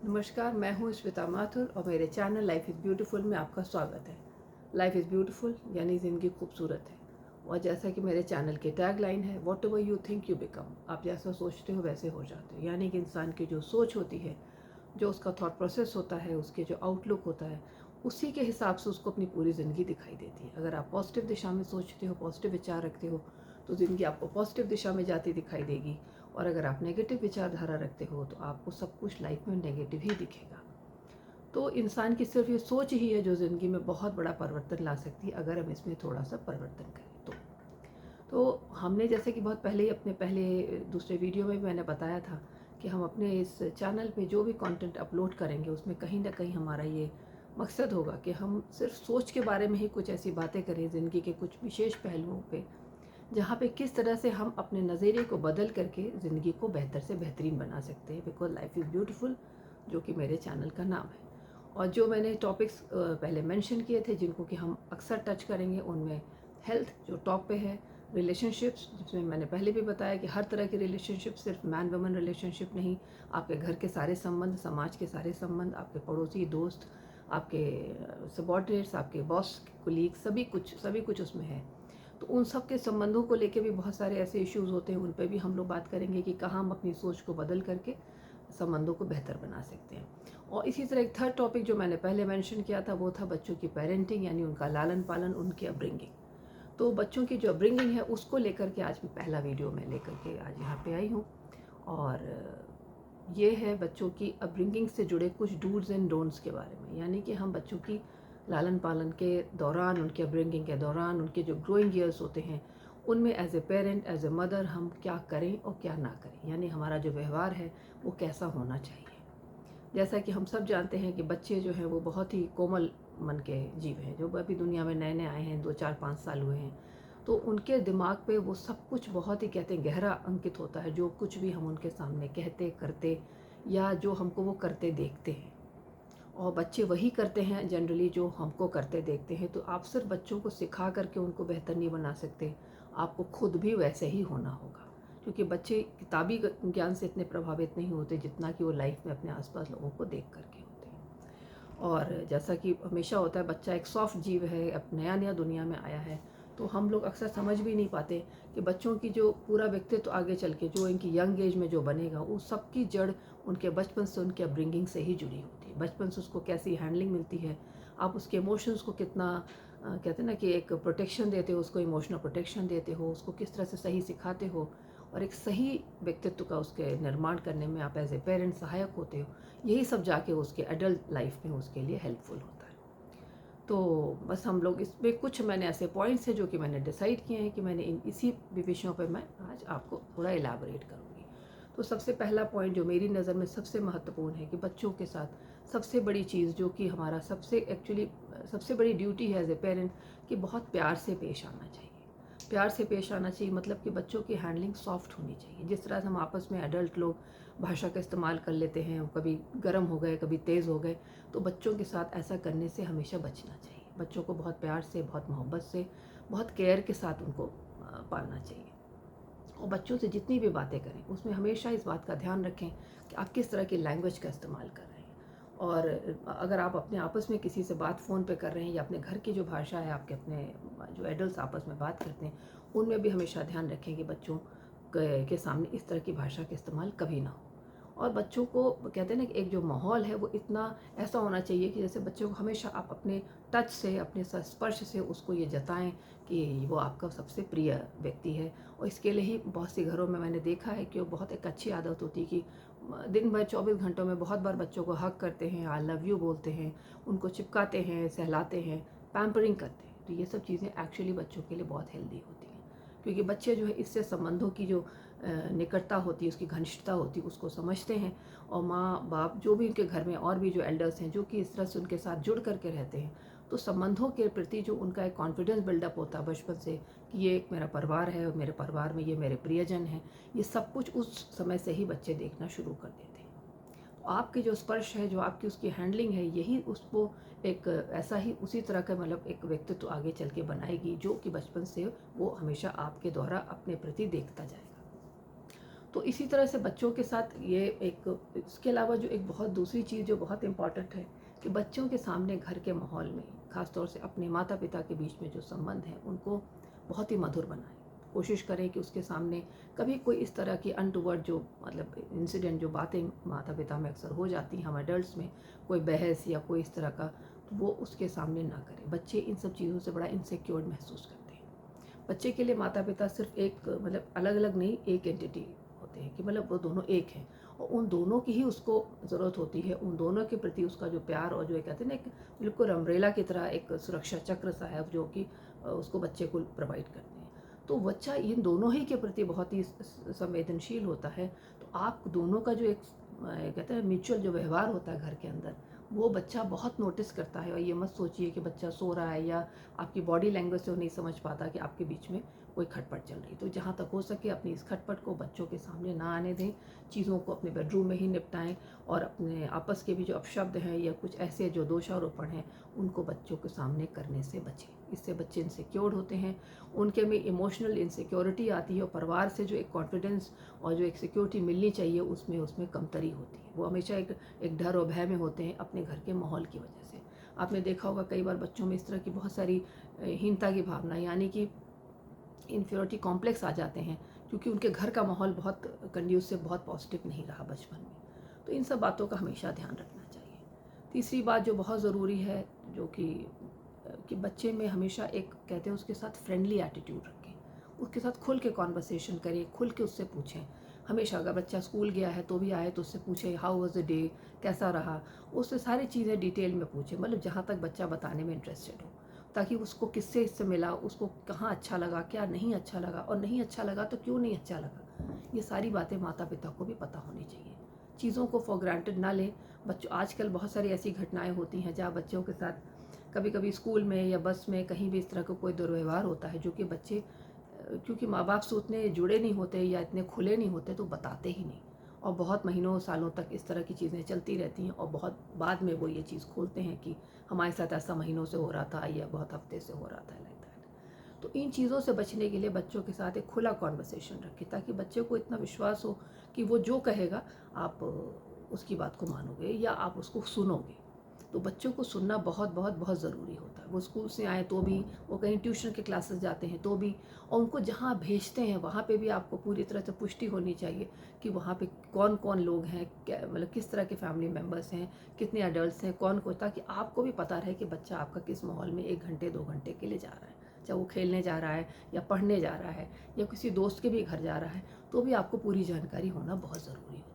नमस्कार, मैं हूँ श्वेता माथुर और मेरे चैनल लाइफ इज़ ब्यूटीफुल में आपका स्वागत है। लाइफ इज़ ब्यूटीफुल यानी ज़िंदगी खूबसूरत है। और जैसा कि मेरे चैनल की टैगलाइन है, what ever you think you become. आप जैसा सोचते हो वैसे हो जाते हो। यानी कि इंसान की जो सोच होती है, जो उसका थॉट प्रोसेस होता है, उसके जो आउटलुक होता है, उसी के हिसाब से उसको अपनी पूरी ज़िंदगी दिखाई देती है। अगर आप पॉजिटिव दिशा में सोचते हो, पॉजिटिव विचार रखते हो, तो ज़िंदगी आपको पॉजिटिव दिशा में जाती दिखाई देगी। और अगर आप नेगेटिव विचारधारा रखते हो तो आपको सब कुछ लाइफ में नेगेटिव ही दिखेगा। तो इंसान की सिर्फ ये सोच ही है जो ज़िंदगी में बहुत बड़ा परिवर्तन ला सकती है, अगर हम इसमें थोड़ा सा परिवर्तन करें तो हमने जैसे कि बहुत पहले ही अपने पहले दूसरे वीडियो में भी मैंने बताया था कि हम अपने इस चैनल पे जो भी कंटेंट अपलोड करेंगे उसमें कहीं ना कहीं हमारा ये मकसद होगा कि हम सिर्फ सोच के बारे में ही कुछ ऐसी बातें करें ज़िंदगी के कुछ विशेष पहलुओं पे, जहाँ पे किस तरह से हम अपने नज़रिए को बदल करके ज़िंदगी को बेहतर से बेहतरीन बना सकते हैं। बिकॉज लाइफ इज़ ब्यूटीफुल, जो कि मेरे चैनल का नाम है। और जो मैंने टॉपिक्स पहले मेंशन किए थे जिनको कि हम अक्सर टच करेंगे, उनमें हेल्थ जो टॉप पे है, रिलेशनशिप्स जिसमें मैंने पहले भी बताया कि हर तरह के रिलेशनशिप, सिर्फ मैन वुमन रिलेशनशिप नहीं, आपके घर के सारे संबंध, समाज के सारे संबंध, आपके पड़ोसी, दोस्त, आपके सबॉर्डिनेट्स, आपके बॉस, कुलीग, सभी कुछ उसमें है। तो उन सब के संबंधों को लेके भी बहुत सारे ऐसे इश्यूज़ होते हैं, उन पे भी हम लोग बात करेंगे कि कहाँ हम अपनी सोच को बदल करके संबंधों को बेहतर बना सकते हैं। और इसी तरह एक थर्ड टॉपिक जो मैंने पहले मेंशन किया था वो था बच्चों की पेरेंटिंग, यानी उनका लालन पालन, उनकी अपब्रिंगिंग। तो बच्चों की जो अपब्रिंगिंग है उसको लेकर के आज मैं पहला वीडियो में लेकर के आज यहाँ पे आई हूँ। और ये है बच्चों की अपब्रिंगिंग से जुड़े कुछ डूज एंड डोंट्स के बारे में। यानी कि हम बच्चों की लालन पालन के दौरान, उनके अपब्रिंगिंग के दौरान, उनके जो ग्रोइंग ईयर्स होते हैं उनमें as a parent, as a mother हम क्या करें और क्या ना करें, यानी हमारा जो व्यवहार है वो कैसा होना चाहिए। जैसा कि हम सब जानते हैं कि बच्चे जो हैं वो बहुत ही कोमल मन के जीव हैं, जो अभी दुनिया में नए नए आए हैं, 2 4 5 साल हुए हैं। तो उनके दिमाग पे वो सब कुछ बहुत ही, कहते हैं, गहरा अंकित होता है। जो कुछ भी हम उनके सामने कहते करते या जो हमको वो करते देखते हैं, और बच्चे वही करते हैं जनरली जो हमको करते देखते हैं। तो आप सिर्फ बच्चों को सिखा करके उनको बेहतर नहीं बना सकते, आपको खुद भी वैसे ही होना होगा। क्योंकि बच्चे किताबी ज्ञान से इतने प्रभावित नहीं होते जितना कि वो लाइफ में अपने आसपास लोगों को देख करके होते हैं। और जैसा कि हमेशा होता है, बच्चा एक सॉफ्ट जीव है, अब नया नया दुनिया में आया है। तो हम लोग अक्सर समझ भी नहीं पाते कि बच्चों की जो पूरा व्यक्तित्व तो आगे चल के जो इनकी यंग एज में जो बनेगा, वो सबकी जड़ उनके बचपन से, उनके अपब्रिंगिंग से ही जुड़ी होती है। बचपन से उसको कैसी हैंडलिंग मिलती है, आप उसके इमोशंस को कितना कहते हैं ना कि एक प्रोटेक्शन देते हो, उसको इमोशनल प्रोटेक्शन देते हो, उसको किस तरह से सही सिखाते हो, और एक सही व्यक्तित्व का उसके निर्माण करने में आप एज ए पेरेंट सहायक होते हो। यही सब जाके उसके एडल्ट लाइफ में उसके लिए हेल्पफुल होता है। तो बस हम लोग इसमें कुछ मैंने ऐसे पॉइंट्स हैं जो कि मैंने डिसाइड किए हैं कि मैंने इन इसी विषयों पे मैं आज आपको थोड़ा इलाबोरेट करूँगी। तो सबसे पहला पॉइंट जो मेरी नज़र में सबसे महत्वपूर्ण है कि बच्चों के साथ सबसे बड़ी चीज़ जो कि हमारा सबसे एक्चुअली सबसे बड़ी ड्यूटी है एज ए पेरेंट, कि बहुत प्यार से पेश आना चाहिए। प्यार से पेश आना चाहिए मतलब कि बच्चों की हैंडलिंग सॉफ्ट होनी चाहिए। जिस तरह से हम आपस में एडल्ट लोग भाषा का इस्तेमाल कर लेते हैं, कभी गर्म हो गए, कभी तेज़ हो गए, तो बच्चों के साथ ऐसा करने से हमेशा बचना चाहिए। बच्चों को बहुत प्यार से, बहुत मोहब्बत से, बहुत केयर के साथ उनको पालना चाहिए। और बच्चों से जितनी भी बातें करें उसमें हमेशा इस बात का ध्यान रखें कि आप किस तरह की लैंग्वेज का इस्तेमाल कर रहे हैं। और अगर आप अपने आपस में किसी से बात फ़ोन पे कर रहे हैं या अपने घर की जो भाषा है, आपके अपने जो एडल्ट्स आपस में बात करते हैं, उनमें भी हमेशा ध्यान रखें कि बच्चों के सामने इस तरह की भाषा का इस्तेमाल कभी ना हो। और बच्चों को कहते हैं ना कि एक जो माहौल है वो इतना ऐसा होना चाहिए कि जैसे बच्चों को हमेशा आप अपने टच से, अपने स्पर्श से उसको ये जताएं कि वो आपका सबसे प्रिय व्यक्ति है। और इसके लिए ही बहुत सी घरों में मैंने देखा है कि वो बहुत एक अच्छी आदत होती है कि दिन भर 24 घंटों में बहुत बार बच्चों को हग करते हैं, आई लव यू बोलते हैं, उनको चिपकाते हैं, सहलाते हैं, पैम्परिंग करते हैं। तो ये सब चीज़ें एक्चुअली बच्चों के लिए बहुत हेल्दी होती हैं, क्योंकि बच्चे जो है इससे संबंधों की जो निकटता होती है, उसकी घनिष्ठता होती है, उसको समझते हैं। और माँ बाप जो भी उनके घर में और भी जो एल्डर्स हैं जो कि इस तरह से उनके साथ जुड़ करके रहते हैं, तो संबंधों के प्रति जो उनका एक कॉन्फिडेंस बिल्डअप होता है बचपन से कि ये एक मेरा परिवार है और मेरे परिवार में ये मेरे प्रियजन हैं, ये सब कुछ उस समय से ही बच्चे देखना शुरू कर देते हैं। तो आपके जो स्पर्श है, जो आपकी उसकी हैंडलिंग है, यही उसको एक ऐसा ही उसी तरह का मतलब एक व्यक्तित्व आगे चल के बनाएगी जो कि बचपन से वो हमेशा आपके द्वारा अपने प्रति देखता जाएगा। तो इसी तरह से बच्चों के साथ ये एक, इसके अलावा जो एक बहुत दूसरी चीज़ जो बहुत इम्पॉर्टेंट है कि बच्चों के सामने घर के माहौल में ख़ास तौर से अपने माता पिता के बीच में जो संबंध हैं उनको बहुत ही मधुर बनाएं। कोशिश करें कि उसके सामने कभी कोई इस तरह की अनटूवर्ड जो मतलब इंसिडेंट, जो बातें माता पिता में अक्सर हो जाती हैं हम एडल्ट्स में, कोई बहस या कोई इस तरह का, तो वो उसके सामने ना करें। बच्चे इन सब चीज़ों से बड़ा इनसिक्योर महसूस करते हैं। बच्चे के लिए माता पिता सिर्फ एक मतलब अलग अलग नहीं, एक एंटिटी होते हैं कि मतलब वो दोनों एक हैं और उन दोनों की ही उसको ज़रूरत होती है। उन दोनों के प्रति उसका जो प्यार और जो एक कहते हैं ना, एक बिल्कुल अम्ब्रेला की तरह एक सुरक्षा चक्र सा है जो कि उसको बच्चे को प्रोवाइड करते हैं। तो बच्चा इन दोनों ही के प्रति बहुत ही संवेदनशील होता है। तो आप दोनों का जो एक कहते हैं म्यूचुअल जो व्यवहार होता है घर के अंदर, वो बच्चा बहुत नोटिस करता है। और ये मत सोचिए कि बच्चा सो रहा है या आपकी बॉडी लैंग्वेज से वो नहीं समझ पाता कि आपके बीच में कोई खटपट चल रही। तो जहाँ तक हो सके अपनी इस खटपट को बच्चों के सामने ना आने दें, चीज़ों को अपने बेडरूम में ही निपटाएं और अपने आपस के भी जो अपशब्द हैं या कुछ ऐसे जो दोषारोपण हैं उनको बच्चों के सामने करने से बचें। इससे बच्चे इनसिक्योर होते हैं, उनके में इमोशनल इनसिक्योरिटी आती है और परिवार से जो एक कॉन्फिडेंस और जो एक सिक्योरिटी मिलनी चाहिए उसमें कमतरी होती है। वो हमेशा एक डर और भय में होते हैं अपने घर के माहौल की वजह से। आपने देखा होगा कई बार बच्चों में इस तरह की बहुत सारी हीनता की भावना यानी कि इन्फीरियरिटी कॉम्प्लेक्स आ जाते हैं क्योंकि उनके घर का माहौल बहुत कंड्यूसिव, बहुत पॉजिटिव नहीं रहा बचपन में। तो इन सब बातों का हमेशा ध्यान रखना चाहिए। तीसरी बात जो बहुत ज़रूरी है, जो कि बच्चे में हमेशा एक कहते हैं उसके साथ फ्रेंडली एटीट्यूड रखें, उसके साथ खुल के कॉन्वर्सेशन करें, खुल के उससे पूछें। हमेशा अगर बच्चा स्कूल गया है तो भी आए तो उससे पूछें हाउ वाज द डे, कैसा रहा, उससे सारी चीज़ें डिटेल में पूछें, मतलब जहाँ तक बच्चा बताने में इंटरेस्टेड हो, ताकि उसको किससे इससे मिला, उसको कहाँ अच्छा लगा, क्या नहीं अच्छा लगा, और नहीं अच्छा लगा तो क्यों नहीं अच्छा लगा। ये सारी बातें माता पिता को भी पता होनी चाहिए। चीज़ों को फॉर ग्रांटेड ना लें। बच्चों आजकल बहुत सारी ऐसी घटनाएं होती हैं जहाँ बच्चों के साथ कभी कभी स्कूल में या बस में कहीं भी इस तरह का कोई दुर्व्यवहार होता है जो कि बच्चे क्योंकि माँ बाप से उतने जुड़े नहीं होते या इतने खुले नहीं होते तो बताते ही नहीं, और बहुत महीनों सालों तक इस तरह की चीज़ें चलती रहती हैं और बहुत बाद में वो ये चीज़ खोलते हैं कि हमारे साथ ऐसा महीनों से हो रहा था या बहुत हफ्ते से हो रहा था, लाइक दैट। तो इन चीज़ों से बचने के लिए बच्चों के साथ एक खुला कॉन्वर्सेशन रखें ताकि बच्चे को इतना विश्वास हो कि वो जो कहेगा आप उसकी बात को मानोगे या आप उसको सुनोगे। तो बच्चों को सुनना बहुत बहुत बहुत ज़रूरी होता है। वो स्कूल से आए तो भी, वो कहीं ट्यूशन के क्लासेस जाते हैं तो भी, और उनको जहाँ भेजते हैं वहाँ पे भी आपको पूरी तरह से पुष्टि होनी चाहिए कि वहाँ पे कौन कौन लोग हैं, क्या मतलब किस तरह के फैमिली मेम्बर्स हैं, कितने एडल्ट्स हैं, कौन को, ताकि आपको भी पता रहे कि बच्चा आपका किस माहौल में 1 घंटे 2 घंटे के लिए जा रहा है। चाहे वो खेलने जा रहा है या पढ़ने जा रहा है या किसी दोस्त के भी घर जा रहा है, तो भी आपको पूरी जानकारी होना बहुत ज़रूरी होता है।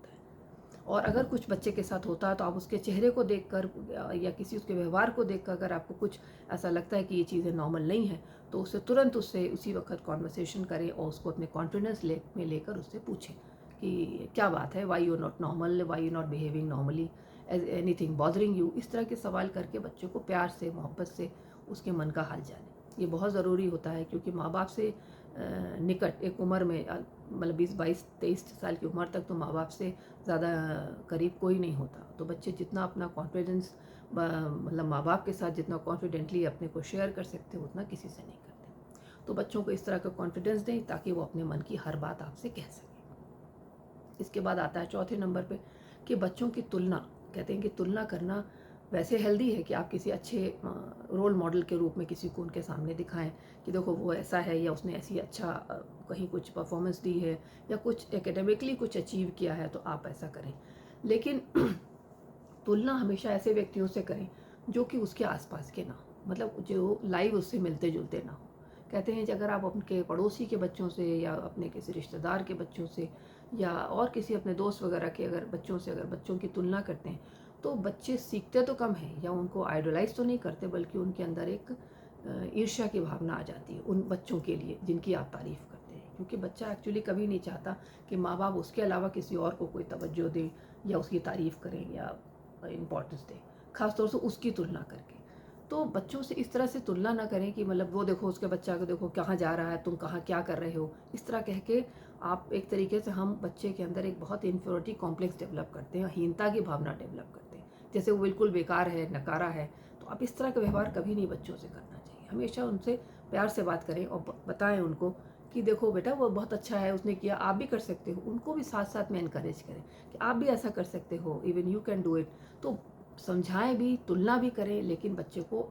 और अगर कुछ बच्चे के साथ होता है तो आप उसके चेहरे को देखकर या किसी उसके व्यवहार को देखकर अगर आपको कुछ ऐसा लगता है कि ये चीज़ें नॉर्मल नहीं है तो उससे तुरंत उससे उसी वक्त कॉन्वर्सेशन करें और उसको अपने कॉन्फिडेंस में लेकर उससे पूछें कि क्या बात है, why you not normal, why you not behaving normally, anything bothering you. इस तरह के सवाल करके बच्चों को प्यार से, मोहब्बत से उसके मन का हाल जाने। ये बहुत ज़रूरी होता है क्योंकि माँ बाप से निकट एक उम्र में मतलब 20-22-23 साल की उम्र तक तो माँ बाप से ज़्यादा करीब कोई नहीं होता। तो बच्चे जितना अपना कॉन्फिडेंस मतलब माँ बाप के साथ जितना कॉन्फिडेंटली अपने को शेयर कर सकते हैं उतना किसी से नहीं करते। तो बच्चों को इस तरह का कॉन्फिडेंस दें ताकि वो अपने मन की हर बात आपसे कह सकें। इसके बाद आता है चौथे नंबर पे कि बच्चों की तुलना, कहते हैं कि तुलना करना वैसे हेल्दी है कि आप किसी अच्छे रोल मॉडल के रूप में किसी को उनके सामने दिखाएं कि देखो वो ऐसा है या उसने ऐसी अच्छा कहीं कुछ परफॉर्मेंस दी है या कुछ एकेडमिकली कुछ अचीव किया है तो आप ऐसा करें। लेकिन तुलना हमेशा ऐसे व्यक्तियों से करें जो कि उसके आसपास के ना हो, मतलब जो लाइव उससे मिलते जुलते ना हो। कहते हैं कि अगर आप उनके पड़ोसी के बच्चों से या अपने किसी रिश्तेदार के बच्चों से या और किसी अपने दोस्त वगैरह के अगर बच्चों से अगर बच्चों की तुलना करते हैं तो बच्चे सीखते तो कम हैं या उनको आइडलाइज तो नहीं करते, बल्कि उनके अंदर एक ईर्ष्या की भावना आ जाती है उन बच्चों के लिए जिनकी आप तारीफ़ करते हैं। क्योंकि बच्चा एक्चुअली कभी नहीं चाहता कि माँ बाप उसके अलावा किसी और को कोई तवज्जो दे या उसकी तारीफ़ करें या इम्पोर्टेंस दें, ख़ासतौर से उसकी तुलना करके। तो बच्चों से इस तरह से तुलना ना करें कि मतलब वो देखो उसके बच्चा को देखो कहाँ जा रहा है, तुम कहाँ क्या कर रहे हो, इस तरह कह के आप एक तरीके से हम बच्चे के अंदर एक बहुत इन्फीरियरिटी कॉम्प्लेक्स डेवलप करते हैं, हीनता की भावना डेवलप करते हैं, जैसे वो बिल्कुल बेकार है, नकारा है। तो आप इस तरह का व्यवहार कभी नहीं बच्चों से करना चाहिए। हमेशा उनसे प्यार से बात करें और बताएं उनको कि देखो बेटा वो बहुत अच्छा है, उसने किया, आप भी कर सकते हो, उनको भी साथ साथ में इनकरेज करें कि आप भी ऐसा कर सकते हो, even you can do it. तो समझाएं भी, तुलना भी करें, लेकिन बच्चे को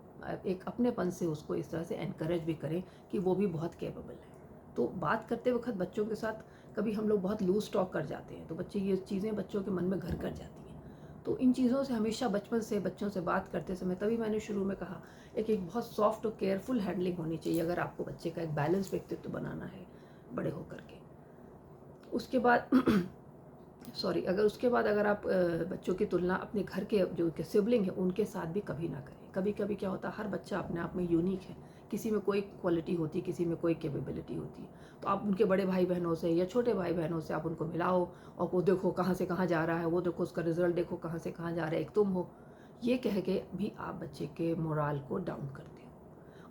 एक अपनेपन से उसको इस तरह से एनकरेज भी करें कि वो भी बहुत कैपेबल है। तो बात करते वक्त बच्चों के साथ कभी हम लोग बहुत लूज टॉक कर जाते हैं, तो बच्चे ये चीज़ें बच्चों के मन में घर कर जाती हैं। तो इन चीज़ों से हमेशा बचपन से बच्चों से बात करते समय, तभी मैंने शुरू में कहा, एक बहुत सॉफ्ट और केयरफुल हैंडलिंग होनी चाहिए अगर आपको बच्चे का एक बैलेंस व्यक्तित्व बनाना है बड़े होकर के। उसके बाद सॉरी, उसके बाद अगर आप बच्चों की तुलना अपने घर के जो के सिबलिंग है उनके साथ भी कभी ना करें। कभी कभी क्या होता है, हर बच्चा अपने आप में यूनिक है, किसी में कोई क्वालिटी होती है, किसी में कोई कैपेबिलिटी होती है। तो आप उनके बड़े भाई बहनों से या छोटे भाई बहनों से आप उनको मिलाओ, और वो देखो कहाँ से कहाँ जा रहा है, वो देखो उसका रिजल्ट देखो कहाँ से कहाँ जा रहा है, एक तुम हो। ये कह के भी आप बच्चे के मोराल को डाउन करते हो।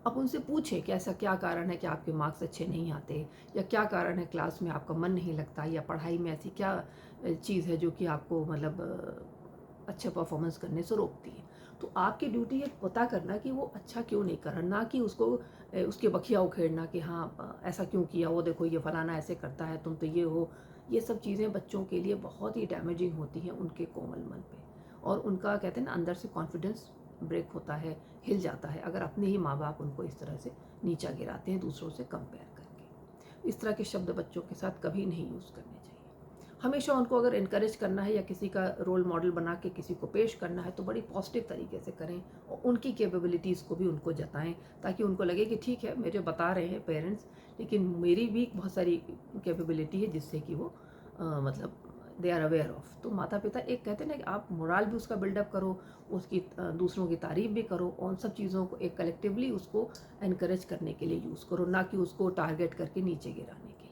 आप उनसे पूछें कि ऐसा क्या कारण है कि आपके मार्क्स अच्छे नहीं आते, या क्या कारण है क्लास में आपका मन नहीं लगता, या पढ़ाई में ऐसी क्या चीज़ है जो कि आपको मतलब अच्छा परफॉर्मेंस करने से रोकती है। तो आपकी ड्यूटी है पता करना कि वो अच्छा क्यों नहीं कर रहा, ना कि उसको उसके बखिया उखेड़ना कि हाँ ऐसा क्यों किया, वो देखो ये फलाना ऐसे करता है, तुम तो ये हो। ये सब चीज़ें बच्चों के लिए बहुत ही डैमेजिंग होती हैं उनके कोमल मन पे, और उनका कहते हैं ना अंदर से कॉन्फिडेंस ब्रेक होता है, हिल जाता है, अगर अपने ही माँ बाप उनको इस तरह से नीचा गिराते हैं दूसरों से कंपेयर करके। इस तरह के शब्द बच्चों के साथ कभी नहीं यूज़ करने चाहिए। हमेशा उनको अगर इनकरेज करना है या किसी का रोल मॉडल बना के किसी को पेश करना है तो बड़ी पॉजिटिव तरीके से करें, और उनकी कैपेबिलिटीज़ को भी उनको जताएं, ताकि उनको लगे कि ठीक है मुझे बता रहे हैं पेरेंट्स, लेकिन मेरी भी बहुत सारी कैपेबिलिटी है जिससे कि वो मतलब दे आर अवेयर ऑफ। तो माता पिता एक कहते हैं ना कि आप मोरल भी उसका बिल्डअप करो, उसकी दूसरों की तारीफ भी करो, और उन सब चीज़ों को एक कलेक्टिवली उसको एनकरेज करने के लिए यूज़ करो, ना कि उसको टारगेट करके नीचे गिराने के लिए।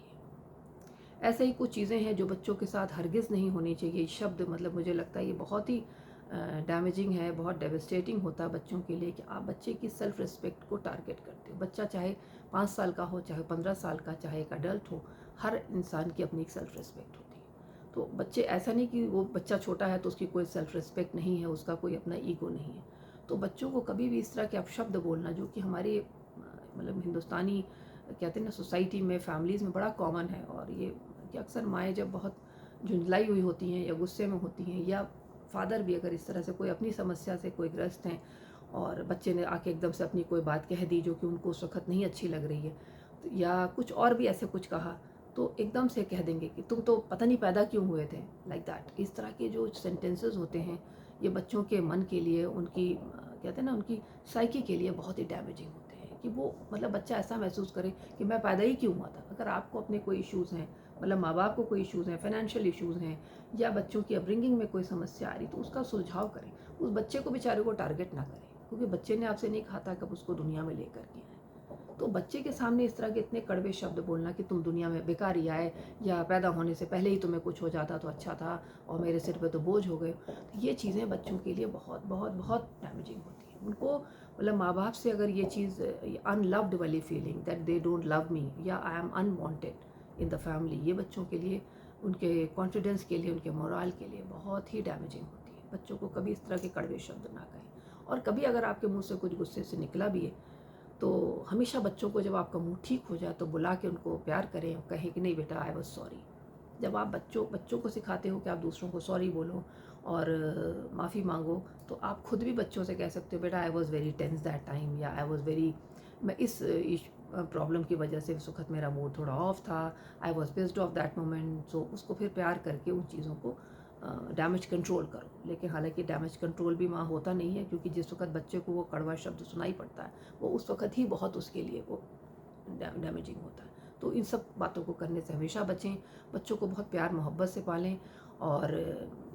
ऐसे ही कुछ चीज़ें हैं जो बच्चों के साथ हरगिज़ नहीं होनी चाहिए। शब्द मतलब मुझे लगता है ये बहुत ही डैमेजिंग है, बहुत डेवस्टेटिंग होता है बच्चों के लिए कि आप बच्चे की सेल्फ रिस्पेक्ट को टारगेट करते हो। बच्चा चाहे 5 साल का हो, चाहे 15 साल का, चाहे एक अडल्ट हो, हर इंसान की अपनी एक सेल्फ रिस्पेक्ट होती है। तो बच्चे ऐसा नहीं कि वो बच्चा छोटा है तो उसकी कोई सेल्फ रिस्पेक्ट नहीं है, उसका कोई अपना ईगो नहीं है। तो बच्चों को कभी भी इस तरह के अपशब्द बोलना, जो कि हमारे मतलब हिंदुस्तानी कहते हैं ना सोसाइटी में, फैमिलीज़ में बड़ा कॉमन है, और ये कि अक्सर माएँ जब बहुत झुंझलाई हुई होती हैं या गुस्से में होती हैं, या फादर भी अगर इस तरह से कोई अपनी समस्या से कोई ग्रस्त हैं और बच्चे ने आके एकदम से अपनी कोई बात कह दी जो कि उनको उस वक़्त नहीं अच्छी लग रही है, तो या कुछ और भी ऐसे कुछ कहा, तो एकदम से कह देंगे कि तुम तो पता नहीं पैदा क्यों हुए थे, लाइक दैट। इस तरह के जो सेंटेंसेस होते हैं ये बच्चों के मन के लिए, उनकी कहते हैं ना उनकी साइकी के लिए बहुत ही डैमेजिंग होते हैं, कि वो मतलब बच्चा ऐसा महसूस करे कि मैं पैदा ही क्यों हुआ था। अगर आपको अपने कोई इश्यूज़ हैं, मतलब माँ बाप को कोई इश्यूज़ हैं, फाइनेंशियल इश्यूज़ हैं, या बच्चों की अपब्रिंगिंग में कोई समस्या आ रही, तो उसका सुझाव करें। उस बच्चे को बेचारे को टारगेट ना करें, क्योंकि बच्चे ने आपसे नहीं कहा था कब उसको दुनिया में लेकर के आए। तो बच्चे के सामने इस तरह के इतने कड़वे शब्द बोलना कि तुम दुनिया में बेकार ही आए, या पैदा होने से पहले ही तुम्हें कुछ हो जाता तो अच्छा था, और मेरे सिर पे तो बोझ हो गए, तो ये चीज़ें बच्चों के लिए बहुत बहुत बहुत डैमेजिंग होती हैं। उनको मतलब माँ बाप से अगर ये चीज़ अनलव्ड वाली feeling that they don't love me, या I am unwanted in the family, ये बच्चों के लिए, उनके कॉन्फिडेंस के लिए, उनके मोरल के लिए बहुत ही डैमेजिंग होती है। बच्चों को कभी इस तरह के कड़वे शब्द ना कहें। और कभी अगर आपके मुंह से कुछ गुस्से से निकला भी है, तो हमेशा बच्चों को जब आपका मूड ठीक हो जाए तो बुला के उनको प्यार करें और कहें कि नहीं बेटा आई वॉज सॉरी। जब आप बच्चों को सिखाते हो कि आप दूसरों को सॉरी बोलो और माफ़ी मांगो, तो आप खुद भी बच्चों से कह सकते हो बेटा I was very tense that time, या आई वॉज़ वेरी, मैं इस प्रॉब्लम की वजह से उस वक्त मेरा मूड थोड़ा ऑफ था, I was pissed off that moment. So उसको फिर प्यार करके उन चीज़ों को डैमेज कंट्रोल करो। लेकिन हालांकि डैमेज कंट्रोल भी वहाँ होता नहीं है, क्योंकि जिस वक्त बच्चे को वो कड़वा शब्द सुनाई पड़ता है वो उस वक्त ही बहुत उसके लिए वो डैमेजिंग होता है। तो इन सब बातों को करने से हमेशा बचें, बच्चों को बहुत प्यार मोहब्बत से पालें। और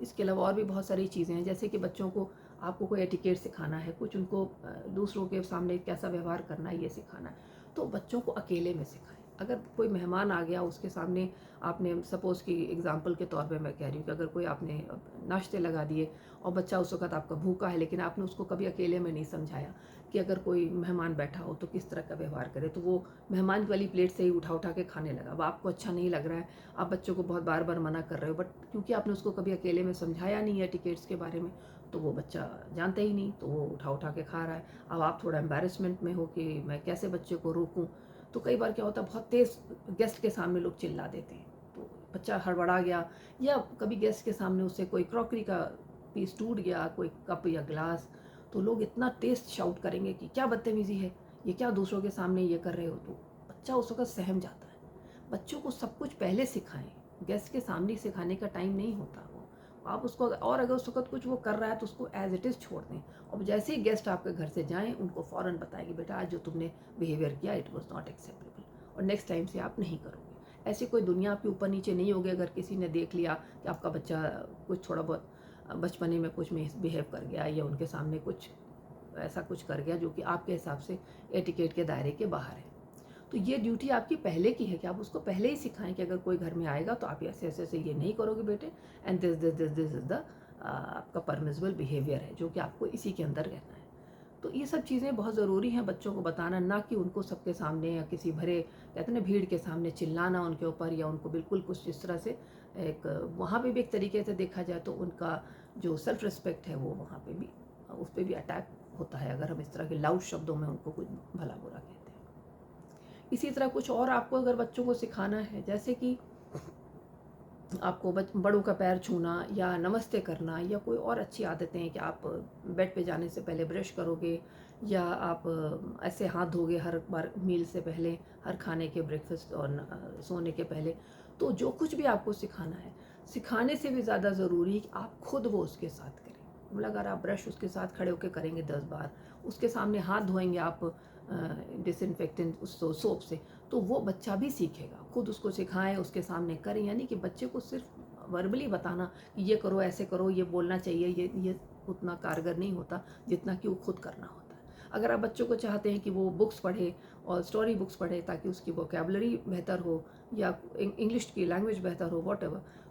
इसके अलावा और भी बहुत सारी चीज़ें हैं, जैसे कि बच्चों को आपको कोई एटिकेट सिखाना है, कुछ उनको दूसरों के सामने कैसा व्यवहार करना है ये सिखाना है, तो बच्चों को अकेले में सिखाएं। अगर कोई मेहमान आ गया उसके सामने आपने, सपोज़ कि एग्जांपल के तौर पे मैं कह रही हूँ कि अगर कोई आपने नाश्ते लगा दिए और बच्चा उस वक्त आपका भूखा है, लेकिन आपने उसको कभी अकेले में नहीं समझाया कि अगर कोई मेहमान बैठा हो तो किस तरह का व्यवहार करे, तो वो मेहमान वाली प्लेट से ही उठा उठा के खाने लगा। अब आपको अच्छा नहीं लग रहा है, आप बच्चों को बहुत बार बार मना कर रहे हो, बट क्योंकि आपने उसको कभी अकेले में समझाया नहीं है टिकेट्स के बारे में, तो वो बच्चा जानता ही नहीं, तो वो उठा उठा के खा रहा है। अब आप थोड़ा एम्बैरेसमेंट में हो कि मैं कैसे बच्चे को रोकूं, तो कई बार क्या होता है, बहुत तेज़ गेस्ट के सामने लोग चिल्ला देते हैं, तो बच्चा हड़बड़ा गया, या कभी गेस्ट के सामने उससे कोई क्रॉकरी का पीस टूट गया, कोई कप या ग्लास, तो लोग इतना तेज़ शाउट करेंगे कि क्या बदतमीज़ी है, ये क्या दूसरों के सामने ये कर रहे हो। तो बच्चा उस वक्त सहम जाता है। बच्चों को सब कुछ पहले सिखाएं, गेस्ट के सामने सिखाने का टाइम नहीं होता वो। आप उसको, और अगर उस वक्त कुछ वो कर रहा है तो उसको एज इट इज़ छोड़ दें, और जैसे ही गेस्ट आपके घर से जाएं उनको फ़ौरन बताएं कि बेटा आज जो तुमने बिहेवियर किया इट वॉज नॉट एक्सेप्टेबल, और नेक्स्ट टाइम से आप नहीं करोगे। ऐसी कोई दुनिया आपके ऊपर नीचे नहीं होगी अगर किसी ने देख लिया कि आपका बच्चा कुछ थोड़ा बहुत बचपने में कुछ मिसबिहेव कर गया, या उनके सामने कुछ ऐसा कुछ कर गया जो कि आपके हिसाब से एटिकेट के दायरे के बाहर है। तो ये ड्यूटी आपकी पहले की है कि आप उसको पहले ही सिखाएं कि अगर कोई घर में आएगा तो आप ऐसे ऐसे ऐसे ये नहीं करोगे बेटे, and this this this this is the आपका परमिसिबल बिहेवियर है जो कि आपको इसी के अंदर रहना है। तो ये सब चीज़ें बहुत ज़रूरी हैं बच्चों को बताना, ना कि उनको सबके सामने या किसी भरे कहते हैं ना भीड़ के सामने चिल्लाना उनके ऊपर, या उनको बिल्कुल कुछ इस तरह से एक वहाँ पे भी एक तरीके से देखा जाए तो उनका जो सेल्फ रिस्पेक्ट है वो वहाँ पे भी उस पर भी अटैक होता है अगर हम इस तरह के लाउड शब्दों में उनको कुछ भला बुरा कहते हैं। इसी तरह कुछ और आपको अगर बच्चों को सिखाना है, जैसे कि आपको बड़ों का पैर छूना या नमस्ते करना, या कोई और अच्छी आदतें हैं कि आप बेड पे जाने से पहले ब्रश करोगे, या आप ऐसे हाथ धोगे हर बार मील से पहले, हर खाने के ब्रेकफास्ट और सोने के पहले। तो जो कुछ भी आपको सिखाना है, सिखाने से भी ज़्यादा ज़रूरी है कि आप खुद वो उसके साथ करें। मतलब अगर आप ब्रश उसके साथ खड़े होकर करेंगे 10 बार, उसके सामने हाथ धोएंगे आप डिसइंफेक्टेंट उस सोप से, तो वो बच्चा भी सीखेगा। खुद उसको सिखाएं, उसके सामने करें, यानी कि बच्चे को सिर्फ वर्बली बताना कि ये करो, ऐसे करो, ये बोलना चाहिए, ये उतना कारगर नहीं होता जितना कि वो खुद करना होता है। अगर आप बच्चों को चाहते हैं कि वो बुक्स पढ़े और स्टोरी बुक्स पढ़े ताकि उसकी वोकेबलरी बेहतर हो या इंग्लिश की लैंग्वेज बेहतर हो, वॉट,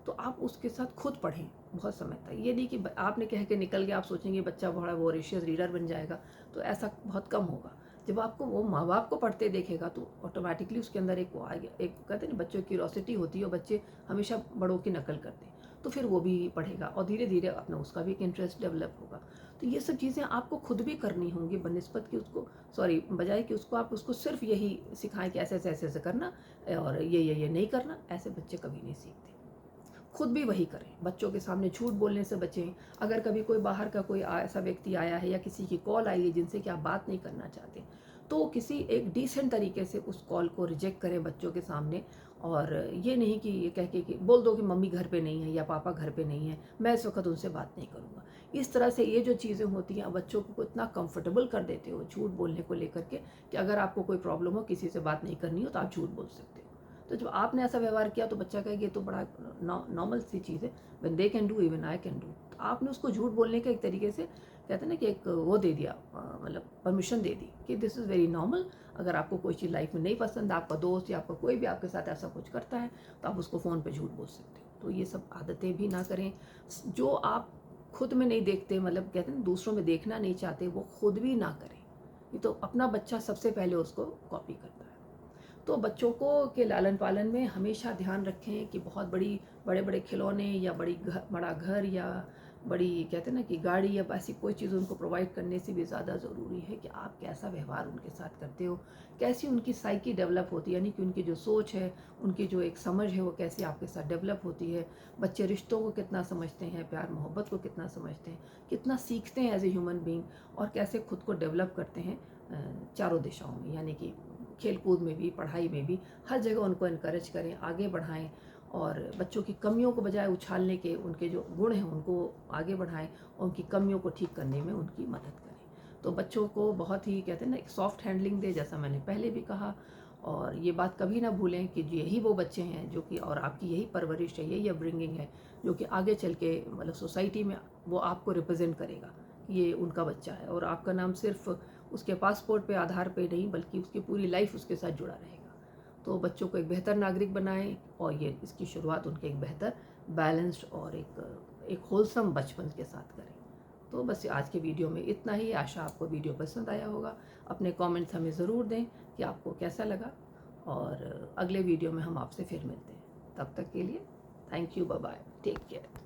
तो आप उसके साथ खुद पढ़ें बहुत समय तक। ये नहीं कि आपने कह के निकल गया, आप सोचेंगे बच्चा बड़ा वोरेशियस रीडर बन जाएगा, तो ऐसा बहुत कम होगा। जब आपको वो माँ बाप को पढ़ते देखेगा तो ऑटोमेटिकली उसके अंदर एक वो आ गया, एक कहते हैं ना बच्चों की क्यूरोसिटी होती है और बच्चे हमेशा बड़ों की नकल करते हैं, तो फिर वो भी पढ़ेगा और धीरे धीरे अपना उसका भी एक इंटरेस्ट डेवलप होगा। तो ये सब चीज़ें आपको खुद भी करनी होंगी बनिस्बत कि उसको, सॉरी, बजाय कि उसको आप उसको सिर्फ यही सिखाएं कि ऐसे ऐसे ऐसे ऐसे करना और ये नहीं करना, ऐसे बच्चे कभी नहीं सीखते। खुद भी वही करें, बच्चों के सामने झूठ बोलने से बचें। अगर कभी कोई बाहर का कोई ऐसा व्यक्ति आया है या किसी की कॉल आई है जिनसे कि आप बात नहीं करना चाहते, तो किसी एक डिसेंट तरीके से उस कॉल को रिजेक्ट करें बच्चों के सामने, और ये नहीं कि ये कह के कि बोल दो कि मम्मी घर पे नहीं है या पापा घर पे नहीं है, मैं इस वक्त उनसे बात नहीं करूँगा। इस तरह से ये जो चीज़ें होती हैं, बच्चों को इतना कंफर्टेबल कर देते हो झूठ बोलने को लेकर के कि अगर आपको कोई प्रॉब्लम हो, किसी से बात नहीं करनी हो, तो आप झूठ बोल सकते हो। तो जब आपने ऐसा व्यवहार किया तो बच्चा कहेगा ये तो बड़ा नॉर्मल सी चीज़ है, when they can do even I can do. तो आपने उसको झूठ बोलने का एक तरीके से कहते हैं ना कि एक वो दे दिया, मतलब परमिशन दे दी कि दिस इज़ वेरी नॉर्मल। अगर आपको कोई चीज़ लाइफ में नहीं पसंद, आपका दोस्त या आपका कोई भी आपके साथ ऐसा कुछ करता है, तो आप उसको फ़ोन पे झूठ बोल सकते हो। तो ये सब आदतें भी ना करें जो आप खुद में नहीं देखते, मतलब कहते हैं ना दूसरों में देखना नहीं चाहते, वो खुद भी ना करें। ये तो अपना बच्चा सबसे पहले उसको कॉपी करता है। तो बच्चों को के लालन पालन में हमेशा ध्यान रखें कि बहुत बड़े बड़े खिलौने या बड़ा घर या बड़ी कहते हैं ना कि गाड़ी या ऐसी कोई चीज़ उनको प्रोवाइड करने से भी ज़्यादा ज़रूरी है कि आप कैसा व्यवहार उनके साथ करते हो, कैसी उनकी साइकी डेवलप होती है, यानी कि उनकी जो सोच है, उनकी जो एक समझ है, वो कैसी आपके साथ डेवलप होती है। बच्चे रिश्तों को कितना समझते हैं, प्यार मोहब्बत को कितना समझते हैं, कितना सीखते हैं एज ए ह्यूमन बीइंग, और कैसे खुद को डेवलप करते हैं चारों दिशाओं में, यानी कि खेल कूद में भी, पढ़ाई में भी, हर जगह उनको इनकरेज करें, आगे बढ़ाएं, और बच्चों की कमियों को बजाय उछालने के उनके जो गुण हैं उनको आगे बढ़ाएं और उनकी कमियों को ठीक करने में उनकी मदद करें। तो बच्चों को बहुत ही कहते हैं ना एक सॉफ्ट हैंडलिंग दे, जैसा मैंने पहले भी कहा, और ये बात कभी ना भूलें कि यही वो बच्चे हैं जो कि, और आपकी यही परवरिश है, यही अपब्रिंगिंग है जो कि आगे चल के मतलब सोसाइटी में वो आपको रिप्रेजेंट करेगा, ये उनका बच्चा है, और आपका नाम सिर्फ उसके पासपोर्ट पे, आधार पे नहीं, बल्कि उसकी पूरी लाइफ उसके साथ जुड़ा रहेगा। तो बच्चों को एक बेहतर नागरिक बनाएं, और ये इसकी शुरुआत उनके एक बेहतर बैलेंस्ड और एक होलसम बचपन के साथ करें। तो बस आज के वीडियो में इतना ही। आशा आपको वीडियो पसंद आया होगा। अपने कमेंट्स हमें ज़रूर दें कि आपको कैसा लगा, और अगले वीडियो में हम आपसे फिर मिलते हैं। तब तक के लिए thank you, bye bye, take care.